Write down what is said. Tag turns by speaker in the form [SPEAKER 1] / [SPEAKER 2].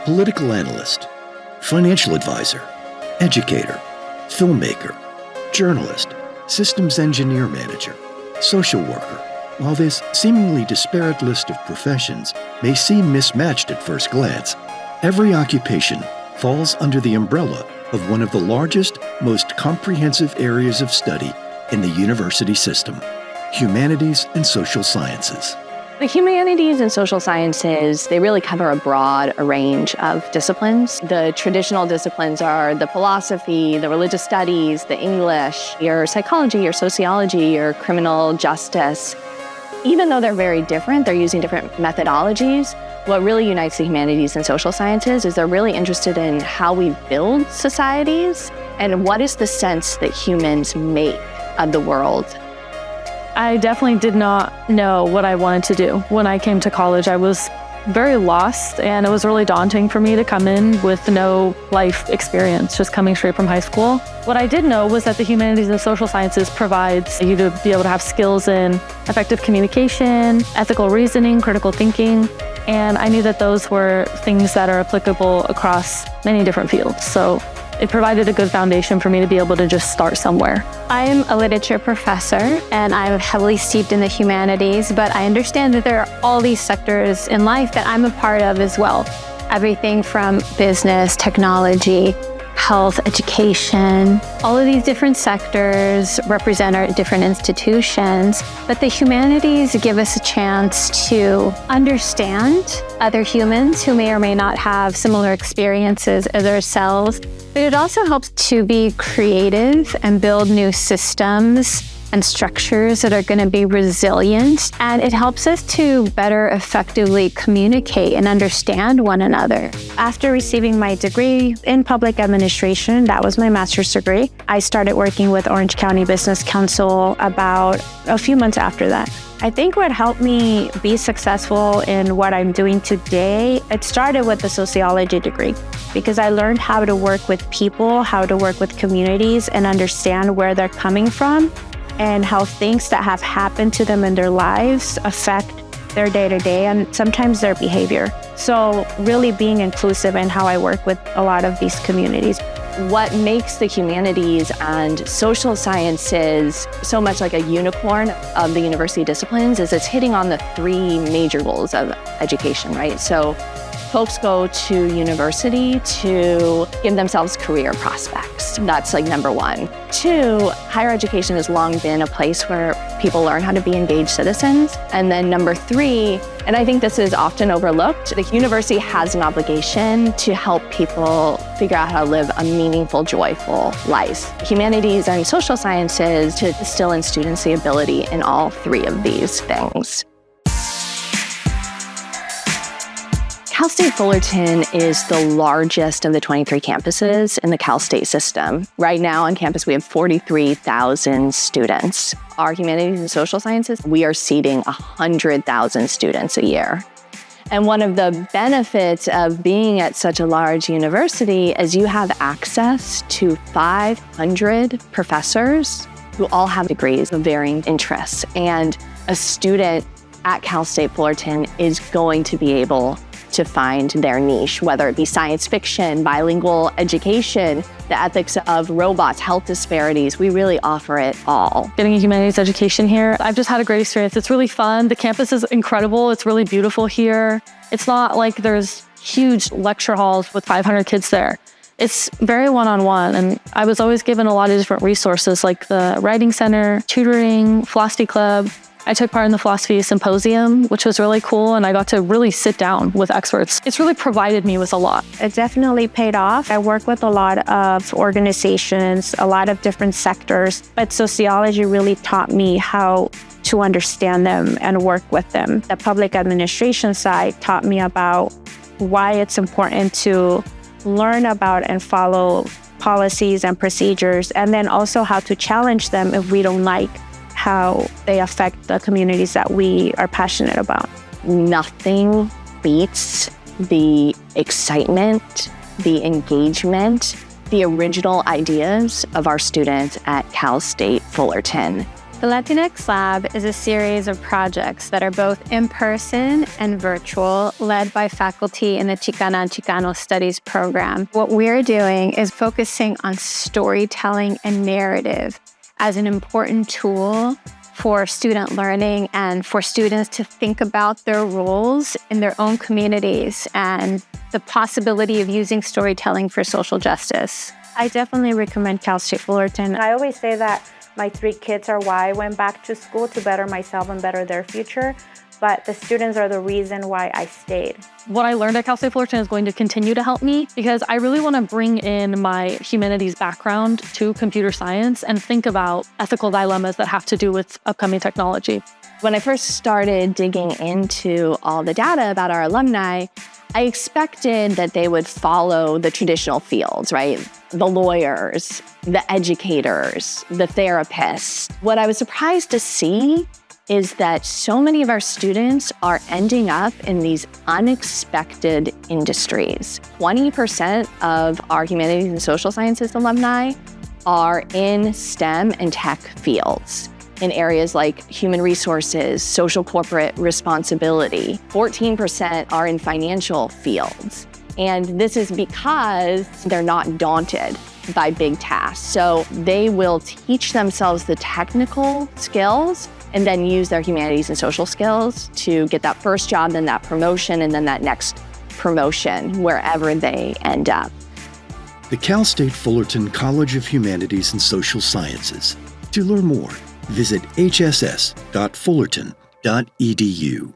[SPEAKER 1] political analyst, financial advisor, educator, filmmaker, journalist, systems engineer manager, social worker. While this seemingly disparate list of professions may seem mismatched at first glance, every occupation falls under the umbrella of one of the largest, most comprehensive areas of study in the university system: humanities and social sciences.
[SPEAKER 2] The humanities and social sciences, they really cover a broad range of disciplines. The traditional disciplines are the philosophy, the religious studies, the English, your psychology, your sociology, your criminal justice. Even though they're very different, they're using different methodologies. What really unites the humanities and social sciences is they're really interested in how we build societies and what is the sense that humans make of the world.
[SPEAKER 3] I definitely did not know what I wanted to do. When I came to college, I was very lost, and it was really daunting for me to come in with no life experience, just coming straight from high school. What I did know was that the humanities and social sciences provides you to be able to have skills in effective communication, ethical reasoning, critical thinking, and I knew that those were things that are applicable across many different fields. So it provided a good foundation for me to be able to just start somewhere.
[SPEAKER 4] I'm a literature professor and I'm heavily steeped in the humanities, but I understand that there are all these sectors in life that I'm a part of as well. Everything from business, technology, health, education. All of these different sectors represent our different institutions, but the humanities give us a chance to understand other humans who may or may not have similar experiences as ourselves. But it also helps to be creative and build new systems and structures that are going to be resilient. And it helps us to better effectively communicate and understand one another. After receiving my degree in public administration, that was my master's degree, I started working with Orange County Business Council about a few months after that. I think what helped me be successful in what I'm doing today, it started with the sociology degree, because I learned how to work with people, how to work with communities, and understand where they're coming from and how things that have happened to them in their lives affect their day-to-day and sometimes their behavior. So really being inclusive in how I work with a lot of these communities.
[SPEAKER 2] What makes the humanities and social sciences so much like a unicorn of the university disciplines is it's hitting on the three major goals of education, right? So folks go to university to give themselves career prospects. That's like number one. Two, higher education has long been a place where people learn how to be engaged citizens. And then number three, and I think this is often overlooked, the university has an obligation to help people figure out how to live a meaningful, joyful life. Humanities and social sciences to instill in students the ability in all three of these things. Cal State Fullerton is the largest of the 23 campuses in the Cal State system. Right now on campus, we have 43,000 students. Our humanities and social sciences, we are seating 100,000 students a year. And one of the benefits of being at such a large university is you have access to 500 professors who all have degrees of varying interests. And a student at Cal State Fullerton is going to be able to find their niche, whether it be science fiction, bilingual education, the ethics of robots, health disparities. We really offer it all.
[SPEAKER 3] Getting a humanities education here, I've just had a great experience. It's really fun. The campus is incredible. It's really beautiful here. It's not like there's huge lecture halls with 500 kids there. It's very one-on-one, and I was always given a lot of different resources like the writing center, tutoring, philosophy club. I took part in the philosophy symposium, which was really cool, and I got to really sit down with experts. It's really provided me with a lot.
[SPEAKER 4] It definitely paid off. I work with a lot of organizations, a lot of different sectors, but sociology really taught me how to understand them and work with them. The public administration side taught me about why it's important to learn about and follow policies and procedures, and then also how to challenge them if we don't like how they affect the communities that we are passionate about.
[SPEAKER 2] Nothing beats the excitement, the engagement, the original ideas of our students at Cal State Fullerton.
[SPEAKER 4] The Latinx Lab is a series of projects that are both in-person and virtual, led by faculty in the Chicana and Chicano Studies program. What we're doing is focusing on storytelling and narrative as an important tool for student learning and for students to think about their roles in their own communities and the possibility of using storytelling for social justice.
[SPEAKER 5] I definitely recommend Cal State Fullerton. I always say that my 3 kids are why I went back to school, to better myself and better their future, but the students are the reason why I stayed.
[SPEAKER 3] What I learned at Cal State Fullerton is going to continue to help me because I really want to bring in my humanities background to computer science and think about ethical dilemmas that have to do with upcoming technology.
[SPEAKER 2] When I first started digging into all the data about our alumni, I expected that they would follow the traditional fields, right? The lawyers, the educators, the therapists. What I was surprised to see is that so many of our students are ending up in these unexpected industries. 20% of our humanities and social sciences alumni are in STEM and tech fields, in areas like human resources, social corporate responsibility. 14% are in financial fields. And this is because they're not daunted by big tasks. So they will teach themselves the technical skills and then use their humanities and social skills to get that first job, then that promotion, and then that next promotion wherever they end up.
[SPEAKER 1] The Cal State Fullerton College of Humanities and Social Sciences. To learn more, visit hss.fullerton.edu.